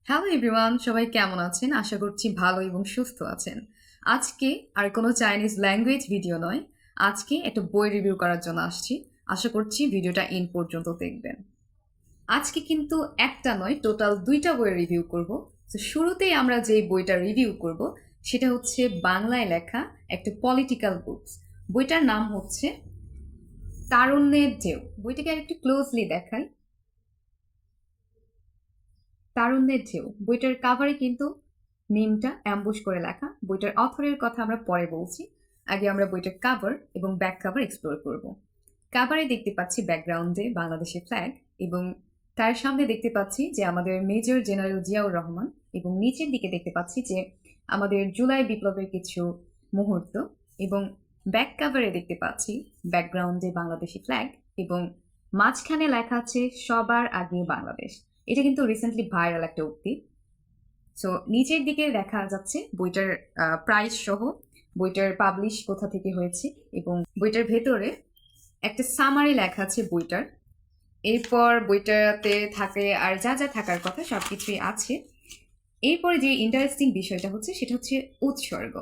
Hello everyone, সবাই কেমন আছেন? আশা করছি ভালো এবং সুস্থ আছেন। আজকে আর কোনো চাইনিজ ল্যাঙ্গুয়েজ ভিডিও নয়, আজকে একটা বই রিভিউ করার জন্য আসছি। আশা করছি ভিডিওটা এন্ড পর্যন্ত দেখবেন। আজকে কিন্তু একটা নয়, টোটাল 2টা বইয়ের রিভিউ করব। তো শুরুতেই আমরা যে বইটা রিভিউ করব সেটা হচ্ছে বাংলায় লেখা একটা পলিটিক্যাল বুকস। বইটার নাম হচ্ছে তারুণ্যের ঢেউ। বইটাকে আরেকটু ক্লোজলি দেখাই। তারুণ্যের ঢেউ বইটার কাভারে কিন্তু নেমটা অ্যাম্বুশ করে লেখা। বইটার অথরের কথা আমরা পরে বলছি, আগে আমরা বইটার কাভার এবং ব্যাক কাভার এক্সপ্লোর করব। কাভারে দেখতে পাচ্ছি ব্যাকগ্রাউন্ডে বাংলাদেশের ফ্ল্যাগ, এবং তার সামনে দেখতে পাচ্ছি যে আমাদের মেজর জেনারেল জিয়াউর রহমান, এবং নিচের দিকে দেখতে পাচ্ছি যে আমাদের জুলাই বিপ্লবের কিছু মুহূর্ত, এবং ব্যাক কাভারে দেখতে পাচ্ছি ব্যাকগ্রাউন্ডে বাংলাদেশি ফ্ল্যাগ, এবং মাঝখানে লেখা আছে সবার আগে বাংলাদেশ। এটা কিন্তু রিসেন্টলি ভাইরাল একটা উক্তি। সো নিচের দিকে দেখা যাচ্ছে বইটার প্রাইস সহ, বইটার পাবলিশ কোথা থেকে হয়েছে, এবং বইটার ভেতরে একটা সামারি লেখা আছে বইটার। এরপর বইটাতে থাকে আর যা যা থাকার কথা সবকিছুই আছে। এরপরে যে ইন্টারেস্টিং বিষয়টা হচ্ছে সেটা হচ্ছে উৎসর্গ।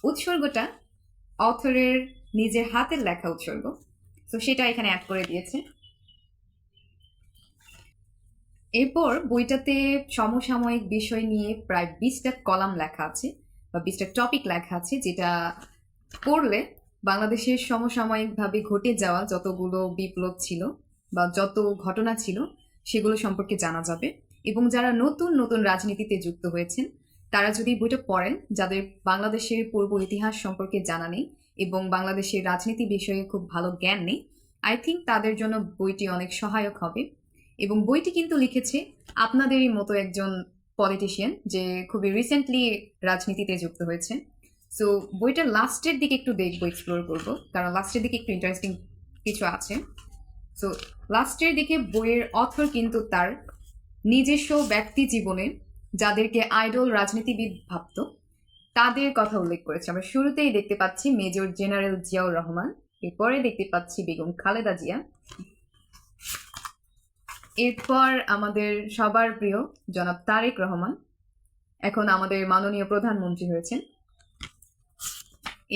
উৎসর্গটা অথরের নিজের হাতের লেখা উৎসর্গ, তো সেটা এখানে অ্যাড করে দিয়েছে। এরপর বইটাতে সমসাময়িক বিষয় নিয়ে প্রায় 20টা কলাম লেখা আছে বা 20টা টপিক লেখা আছে, যেটা পড়লে বাংলাদেশের সমসাময়িকভাবে ঘটে যাওয়া যতগুলো বিপ্লব ছিল বা যত ঘটনা ছিল সেগুলো সম্পর্কে জানা যাবে। এবং যারা নতুন নতুন রাজনীতিতে যুক্ত হয়েছেন তারা যদি বইটা পড়েন, যাদের বাংলাদেশের পূর্ব ইতিহাস সম্পর্কে জানা নেই এবং বাংলাদেশের রাজনীতি বিষয়ে খুব ভালো জ্ঞান নেই, আই থিঙ্ক তাদের জন্য বইটি অনেক সহায়ক হবে। এবং বইটি কিন্তু লিখেছে আপনাদেরই মতো একজন পলিটিশিয়ান, যে খুবই রিসেন্টলি রাজনীতিতে যুক্ত হয়েছে। সো বইটার লাস্টের দিকে একটু দেখবো, এক্সপ্লোর করবো, কারণ লাস্টের দিকে একটু ইন্টারেস্টিং কিছু আছে। সো লাস্টের দিকে বইয়ের অথর কিন্তু তার নিজস্ব ব্যক্তি জীবনে যাদেরকে আইডল রাজনীতিবিদ ভাবত তাদের কথা উল্লেখ করেছে। আমরা শুরুতেই দেখতে পাচ্ছি মেজর জেনারেল জিয়াউর রহমান, এরপরে দেখতে পাচ্ছি বেগম খালেদা জিয়া, এরপর আমাদের সবার প্রিয় জনাব তারেক রহমান, এখন আমাদের মাননীয় প্রধানমন্ত্রী হয়েছেন।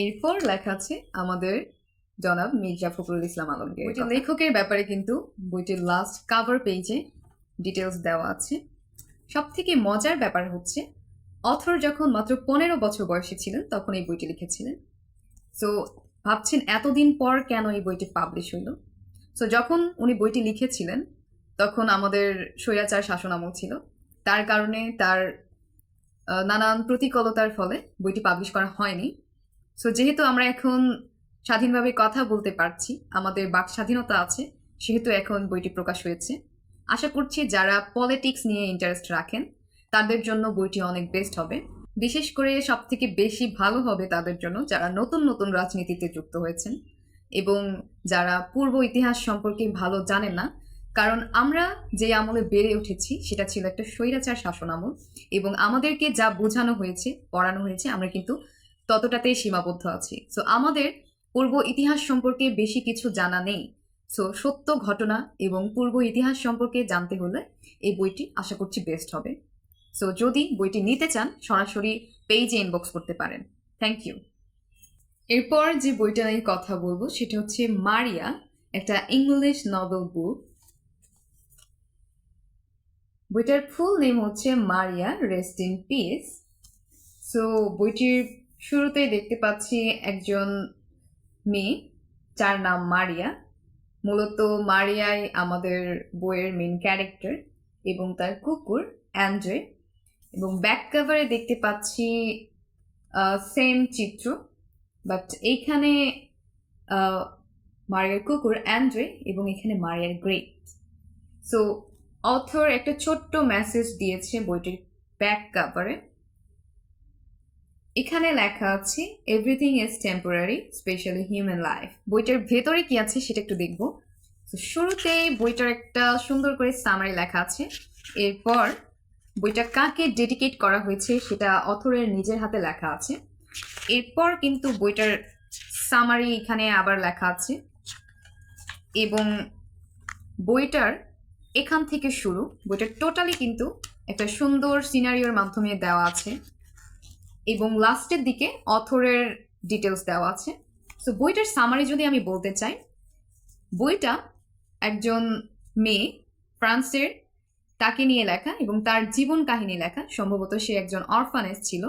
এরপর লেখা আছে আমাদের জনাব মির্জা ফখরুল ইসলাম আলমগীর। বইটির লেখকের ব্যাপারে কিন্তু বইটির লাস্ট কাভার পেজে ডিটেলস দেওয়া আছে। সব থেকে মজার ব্যাপার হচ্ছে অথর যখন মাত্র 15 বছর বয়সী ছিলেন তখন এই বইটি লিখেছিলেন। সো ভাবছেন এতদিন পর কেন এই বইটি পাবলিশ হইল। সো যখন উনি বইটি লিখেছিলেন তখন আমাদের স্বৈরাচার শাসন আমল ছিল, তার কারণে তার নানান প্রতিকূলতার ফলে বইটি পাবলিশ করা হয়নি। সো যেহেতু আমরা এখন স্বাধীনভাবে কথা বলতে পারছি, আমাদের বাক স্বাধীনতা আছে, সেহেতু এখন বইটি প্রকাশ হয়েছে। আশা করছি যারা পলিটিক্স নিয়ে ইন্টারেস্ট রাখেন তাদের জন্য বইটি অনেক বেস্ট হবে। বিশেষ করে সব থেকে বেশি ভালো হবে তাদের জন্য যারা নতুন নতুন রাজনীতিতে যুক্ত হয়েছেন এবং যারা পূর্ব ইতিহাস সম্পর্কে ভালো জানেন না, কারণ আমরা যে আমলে বেড়ে উঠেছি সেটা ছিল একটা স্বৈরাচার শাসন আমল, এবং আমাদেরকে যা বোঝানো হয়েছে, পড়ানো হয়েছে, আমরা কিন্তু ততটাতেই সীমাবদ্ধ আছি। সো আমাদের পূর্ব ইতিহাস সম্পর্কে বেশি কিছু জানা নেই। সো সত্য ঘটনা এবং পূর্ব ইতিহাস সম্পর্কে জানতে হলে এই বইটি আশা করছি বেস্ট হবে। সো যদি বইটি নিতে চান সরাসরি পেজে ইনবক্স করতে পারেন। Thank you. এরপর যে বইটা নিয়ে কথা বলবো সেটা হচ্ছে মারিয়া, একটা ইংলিশ নভেল বুক। বইটার ফুল নেম হচ্ছে মারিয়া রেস্ট ইন পিস। সো বইটির শুরুতেই দেখতে পাচ্ছি একজন মেয়ে যার নাম মারিয়া। মূলত মারিয়াই আমাদের বইয়ের মেইন ক্যারেক্টার এবং তার কুকুর অ্যান্ড্রে, এবং ব্যাক কাভারে দেখতে পাচ্ছি সেম চিত্র, বাট এইখানে মারিয়ার কুকুর অ্যান্ড্রে এবং এখানে মারিয়ার গ্রেট। সো অথর একটা ছোট্ট মেসেজ দিয়েছে বইটির ব্যাক কাভারে। এখানে লেখা আছে everything is temporary specially human life. বইটার ভেতরে কি আছে সেটা একটু দেখবো। শুরুতেই বইটার একটা সুন্দর করে সামারি লেখা আছে, এরপর বইটা কাকে ডেডিকেট করা হয়েছে সেটা অথরের নিজের হাতে লেখা আছে, এরপর কিন্তু বইটার সামারি এখানে আবার লেখা আছে, এবং বইটার এখান থেকে শুরু। বইটা টোটালি কিন্তু একটা সুন্দর সিনারিওর মাধ্যমে দেওয়া আছে এবং লাস্টের দিকে অথরের ডিটেলস দেওয়া আছে। সো বইটার সামারি যদি আমি বলতে চাই, বইটা একজন মেয়ে ফ্রান্সের, তাকে নিয়ে লেখা এবং তার জীবন কাহিনী লেখা। সম্ভবত সে একজন অরফানেজ ছিল,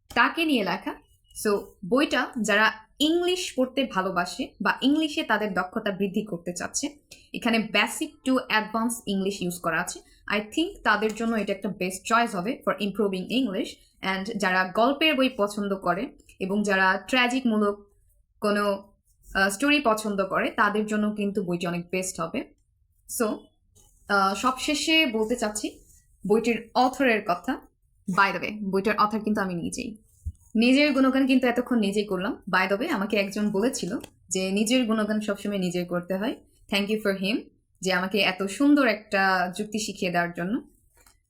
তাকে নিয়ে লেখা। সো বইটা যারা ইংলিশ পড়তে ভালোবাসে বা ইংলিশে তাদের দক্ষতা বৃদ্ধি করতে চাচ্ছে, এখানে basic to advance English use করা আছে। আই থিঙ্ক তাদের জন্য এটা একটা বেস্ট চয়েস হবে ফর ইমপ্রুভিং ইংলিশ। অ্যান্ড যারা গল্পের বই পছন্দ করে এবং যারা ট্র্যাজিকমূলক কোনো স্টোরি পছন্দ করে, তাদের জন্য কিন্তু বইটি অনেক বেস্ট হবে। সো সবশেষে বলতে চাচ্ছি বইটির অথরের কথা। বাই দ্য ওয়ে, বইটার অথর কিন্তু আমি নিজের গুণগান কিন্তু এতক্ষণ নিজেই করলাম। বাই দ্য ওয়ে, আমাকে একজন বলেছিল যে নিজের গুণগান সবসময় নিজের করতে হয়। থ্যাংক ইউ ফর হিম, যে আমাকে এত সুন্দর একটা যুক্তি শিখিয়ে দেওয়ার জন্য।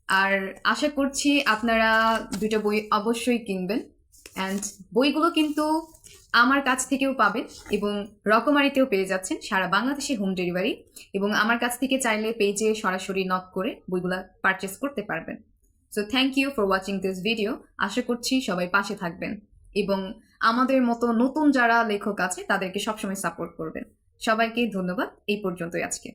আর আশা করছি আপনারা দুটো বই অবশ্যই কিনবেন। অ্যান্ড বইগুলো কিন্তু আমার কাছ থেকেও পাবেন এবং রকমারিতেও পেয়ে যাচ্ছেন, সারা বাংলাদেশে হোম ডেলিভারি। এবং আমার কাছ থেকে চাইলে পেজে সরাসরি নক করে বইগুলো পারচেস করতে পারবেন। So thank you for watching this video. আশা করছি সবাই পাশে থাকবেন এবং আমাদের মতো নতুন যারা লেখক আছে তাদেরকে সবসময় সাপোর্ট করবেন। সবাইকে ধন্যবাদ। এই পর্যন্তই আজকে।